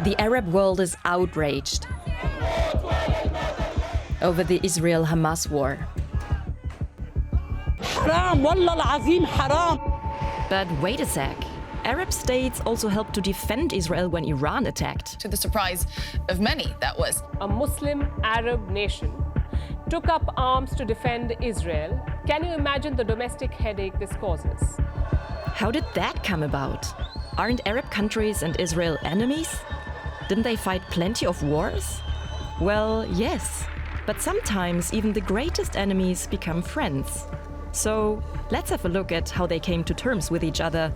The Arab world is outraged over the Israel-Hamas war. حرام والله العظيم حرام. But wait a sec. Arab states also helped to defend Israel when Iran attacked. To the surprise of many, that was. A Muslim Arab nation took up arms to defend Israel. Can you imagine the domestic headache this causes? How did that come about? Aren't Arab countries and Israel enemies? Didn't they fight plenty of wars? Well, yes. But sometimes even the greatest enemies become friends. So let's have a look at how they came to terms with each other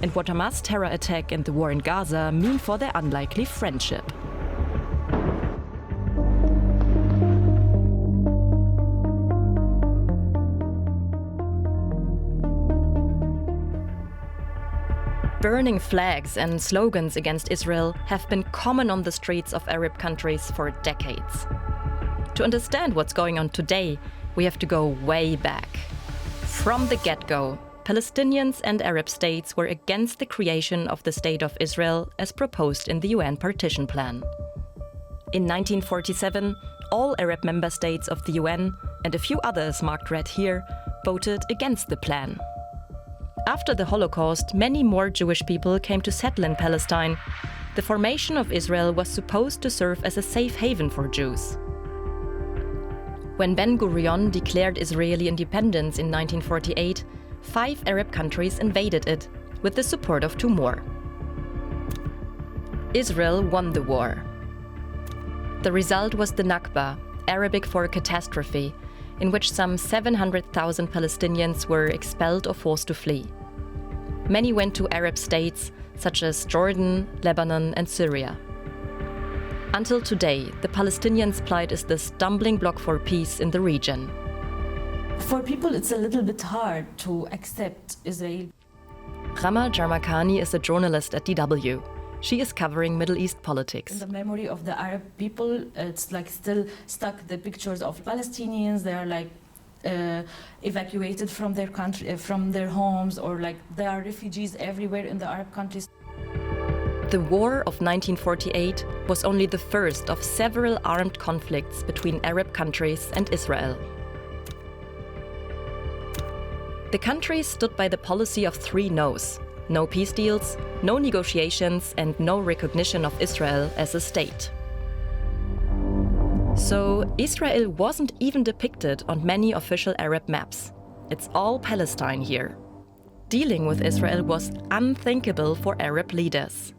and what Hamas' terror attack and the war in Gaza mean for their unlikely friendship. Burning flags and slogans against Israel have been common on the streets of Arab countries for decades. To understand what's going on today, we have to go way back. From the get-go, Palestinians and Arab states were against the creation of the State of Israel as proposed in the UN partition plan. In 1947, all Arab member states of the UN, and a few others marked red here, voted against the plan. After the Holocaust, many more Jewish people came to settle in Palestine. The formation of Israel was supposed to serve as a safe haven for Jews. When Ben-Gurion declared Israeli independence in 1948, 5 Arab countries invaded it, with the support of 2 more. Israel won the war. The result was the Nakba, Arabic for catastrophe, in which some 700,000 Palestinians were expelled or forced to flee. Many went to Arab states such as Jordan, Lebanon, and Syria. Until today, the Palestinians' plight is the stumbling block for peace in the region. For people, it's a little bit hard to accept Israel. Rama Jarmakani is a journalist at DW. She is covering Middle East politics. In the memory of the Arab people, it's like still stuck the pictures of Palestinians. They are like evacuated from their country, from their homes, or like there are refugees everywhere in the Arab countries. The War of 1948 was only the first of several armed conflicts between Arab countries and Israel. The countries stood by the policy of 3 no's: no peace deals, no negotiations, and no recognition of Israel as a state. So Israel wasn't even depicted on many official Arab maps. It's all Palestine here. Dealing with Israel was unthinkable for Arab leaders.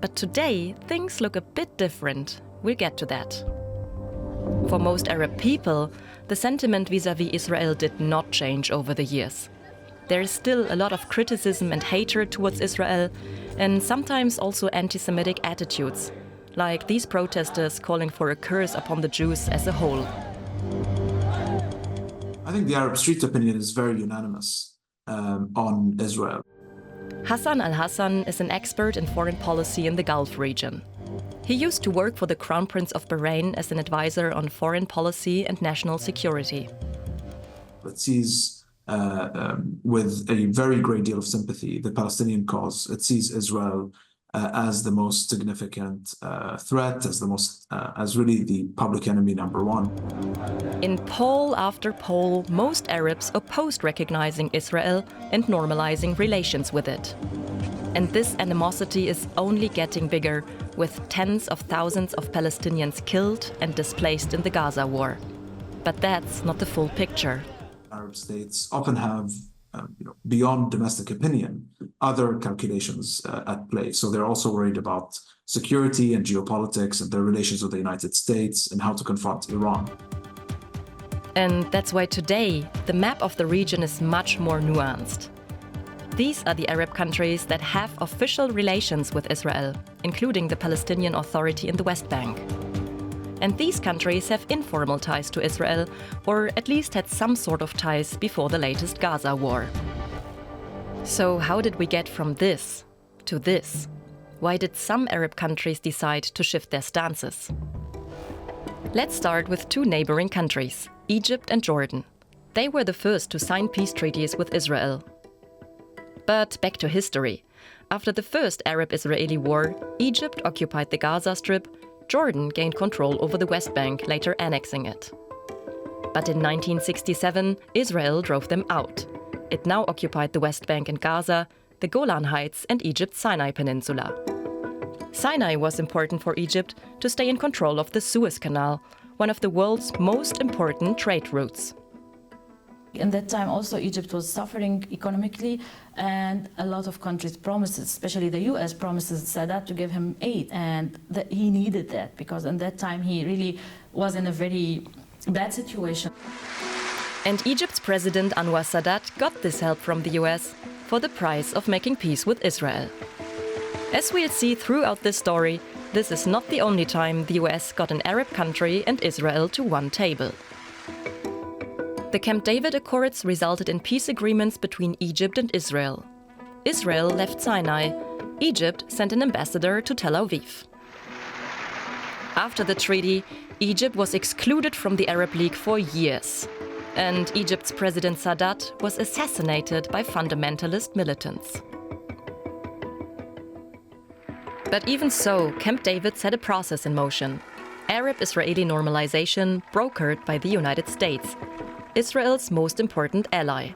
But today, things look a bit different. We'll get to that. For most Arab people, the sentiment vis-à-vis Israel did not change over the years. There is still a lot of criticism and hatred towards Israel, and sometimes also anti-Semitic attitudes, like these protesters calling for a curse upon the Jews as a whole. I think the Arab street opinion is very unanimous on Israel. Hassan al-Hassan is an expert in foreign policy in the Gulf region. He used to work for the Crown Prince of Bahrain as an advisor on foreign policy and national security. It sees with a very great deal of sympathy the Palestinian cause. It sees Israel as the most significant threat, as really the public enemy #1. In poll after poll, most Arabs opposed recognizing Israel and normalizing relations with it. And this animosity is only getting bigger, with tens of thousands of Palestinians killed and displaced in the Gaza war. But that's not the full picture. Arab states often have, beyond domestic opinion, other calculations at play. So they're also worried about security and geopolitics and their relations with the United States and how to confront Iran. And that's why today, the map of the region is much more nuanced. These are the Arab countries that have official relations with Israel, including the Palestinian Authority in the West Bank. And these countries have informal ties to Israel, or at least had some sort of ties before the latest Gaza war. So how did we get from this to this? Why did some Arab countries decide to shift their stances? Let's start with 2 neighboring countries, Egypt and Jordan. They were the first to sign peace treaties with Israel. But back to history. After the first Arab-Israeli war, Egypt occupied the Gaza Strip, Jordan gained control over the West Bank, later annexing it. But in 1967, Israel drove them out. It now occupied the West Bank and Gaza, the Golan Heights and Egypt's Sinai Peninsula. Sinai was important for Egypt to stay in control of the Suez Canal, one of the world's most important trade routes. In that time also Egypt was suffering economically, and a lot of countries promised, especially the US promises Sadat to give him aid, and he needed that because in that time he really was in a very bad situation. And Egypt's President Anwar Sadat got this help from the US for the price of making peace with Israel. As we'll see throughout this story, this is not the only time the US got an Arab country and Israel to one table. The Camp David Accords resulted in peace agreements between Egypt and Israel. Israel left Sinai. Egypt sent an ambassador to Tel Aviv. After the treaty, Egypt was excluded from the Arab League for years. And Egypt's President Sadat was assassinated by fundamentalist militants. But even so, Camp David set a process in motion. Arab-Israeli normalization brokered by the United States, Israel's most important ally.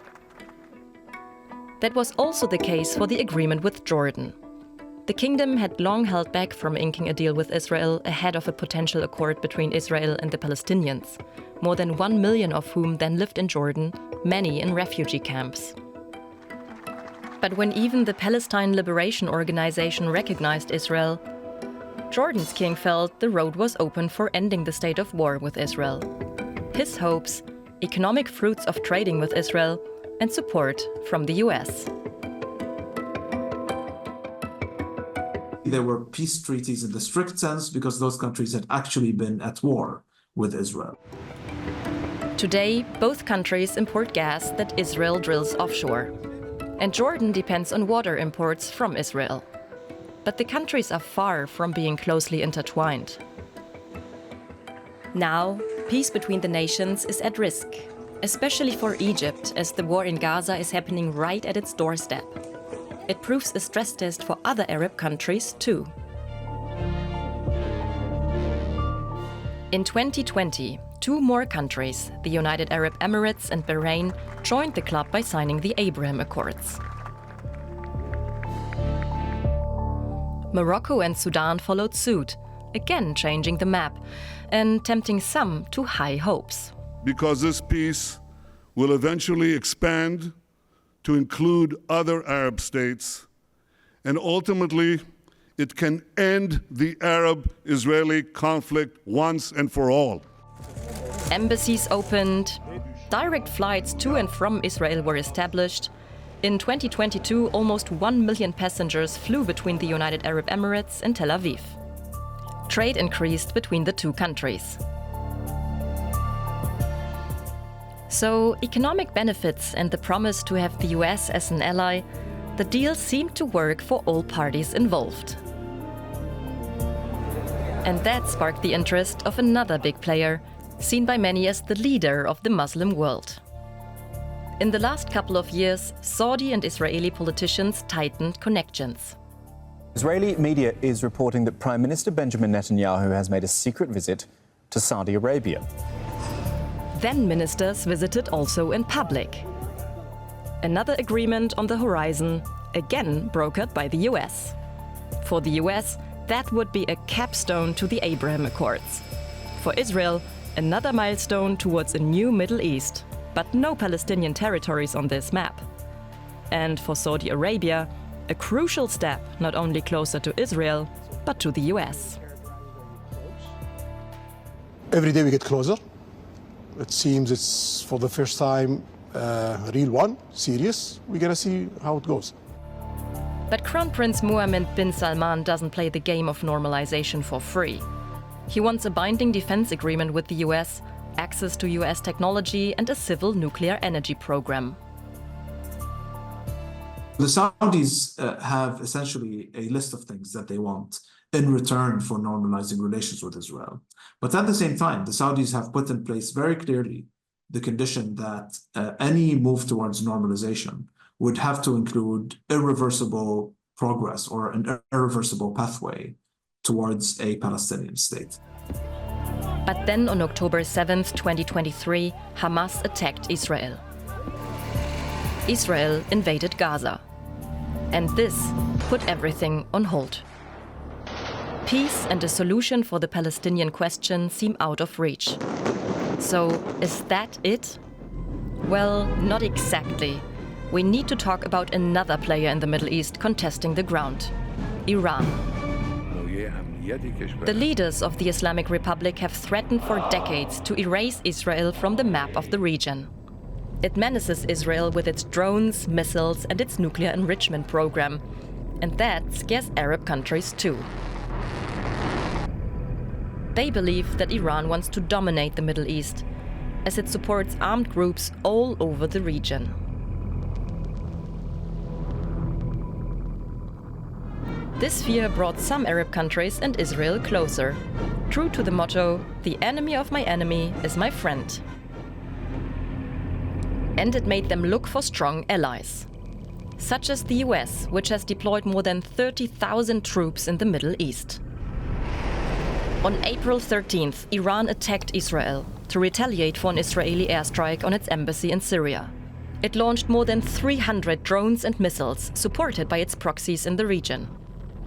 That was also the case for the agreement with Jordan. The kingdom had long held back from inking a deal with Israel ahead of a potential accord between Israel and the Palestinians, more than 1 million of whom then lived in Jordan, many in refugee camps. But when even the Palestine Liberation Organization recognized Israel, Jordan's king felt the road was open for ending the state of war with Israel. His hopes, economic fruits of trading with Israel, and support from the US. There were peace treaties in the strict sense because those countries had actually been at war with Israel. Today, both countries import gas that Israel drills offshore. And Jordan depends on water imports from Israel. But the countries are far from being closely intertwined. Now, peace between the nations is at risk, especially for Egypt, as the war in Gaza is happening right at its doorstep. It proves a stress test for other Arab countries too. In 2020, two more countries, the United Arab Emirates and Bahrain, joined the club by signing the Abraham Accords. Morocco and Sudan followed suit, again changing the map and tempting some to high hopes. Because this peace will eventually expand to include other Arab states, and ultimately it can end the Arab-Israeli conflict once and for all. Embassies opened, direct flights to and from Israel were established. In 2022, almost 1 million passengers flew between the United Arab Emirates and Tel Aviv. Trade increased between the two countries. So, economic benefits and the promise to have the US as an ally, the deal seemed to work for all parties involved. And that sparked the interest of another big player, seen by many as the leader of the Muslim world. In the last couple of years, Saudi and Israeli politicians tightened connections. Israeli media is reporting that Prime Minister Benjamin Netanyahu has made a secret visit to Saudi Arabia. Then ministers visited also in public. Another agreement on the horizon, again brokered by the US. For the US, that would be a capstone to the Abraham Accords. For Israel, another milestone towards a new Middle East, but no Palestinian territories on this map. And for Saudi Arabia, a crucial step not only closer to Israel, but to the US. Every day we get closer. It seems it's for the first time a real one, serious. We're gonna see how it goes. But Crown Prince Mohammed bin Salman doesn't play the game of normalization for free. He wants a binding defense agreement with the US, access to US technology, and a civil nuclear energy program. The Saudis have essentially a list of things that they want in return for normalizing relations with Israel. But at the same time, the Saudis have put in place very clearly the condition that any move towards normalization would have to include irreversible progress or an irreversible pathway towards a Palestinian state. But then on October 7th, 2023, Hamas attacked Israel. Israel invaded Gaza. And this put everything on hold. Peace and a solution for the Palestinian question seem out of reach. So, is that it? Well, not exactly. We need to talk about another player in the Middle East contesting the ground: Iran. The leaders of the Islamic Republic have threatened for decades to erase Israel from the map of the region. It menaces Israel with its drones, missiles, and its nuclear enrichment program. And that scares Arab countries too. They believe that Iran wants to dominate the Middle East, as it supports armed groups all over the region. This fear brought some Arab countries and Israel closer, true to the motto, "The enemy of my enemy is my friend." And it made them look for strong allies, such as the US, which has deployed more than 30,000 troops in the Middle East. On April 13th, Iran attacked Israel to retaliate for an Israeli airstrike on its embassy in Syria. It launched more than 300 drones and missiles, supported by its proxies in the region.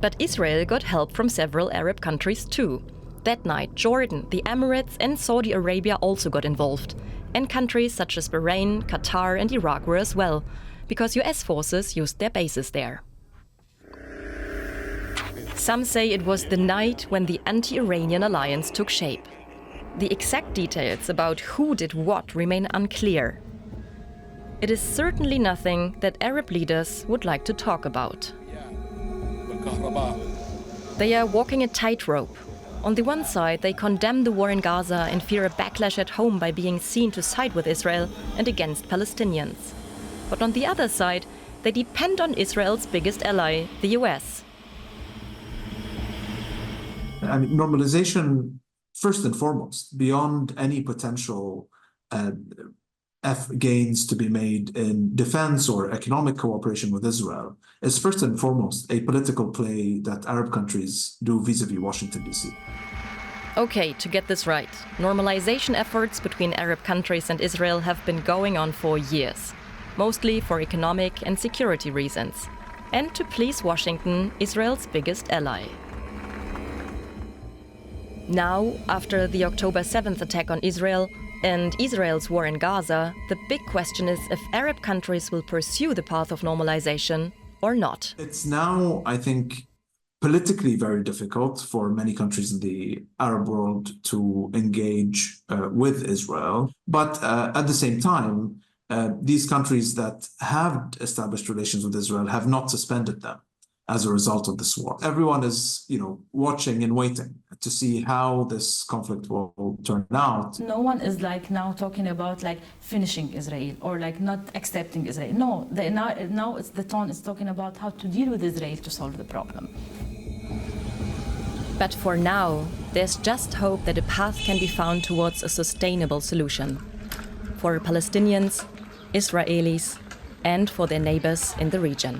But Israel got help from several Arab countries too. That night, Jordan, the Emirates and Saudi Arabia also got involved. And countries such as Bahrain, Qatar and Iraq were as well, because US forces used their bases there. Some say it was the night when the anti-Iranian alliance took shape. The exact details about who did what remain unclear. It is certainly nothing that Arab leaders would like to talk about. They are walking a tightrope. On the one side, they condemn the war in Gaza and fear a backlash at home by being seen to side with Israel and against Palestinians. But on the other side, they depend on Israel's biggest ally, the US. I mean, normalization, first and foremost, beyond any potential gains to be made in defense or economic cooperation with Israel, is first and foremost a political play that Arab countries do vis-à-vis Washington, D.C. Okay, to get this right, normalization efforts between Arab countries and Israel have been going on for years, mostly for economic and security reasons, and to please Washington, Israel's biggest ally. Now, after the October 7th attack on Israel and Israel's war in Gaza, the big question is if Arab countries will pursue the path of normalization or not. It's now, I think, politically very difficult for many countries in the Arab world to engage with Israel. But at the same time, these countries that have established relations with Israel have not suspended them as a result of this war. Everyone is, watching and waiting to see how this conflict will turn out. No one is now talking about finishing Israel or not accepting Israel. No, now it's the tone is talking about how to deal with Israel to solve the problem. But for now, there's just hope that a path can be found towards a sustainable solution for Palestinians, Israelis, and for their neighbors in the region.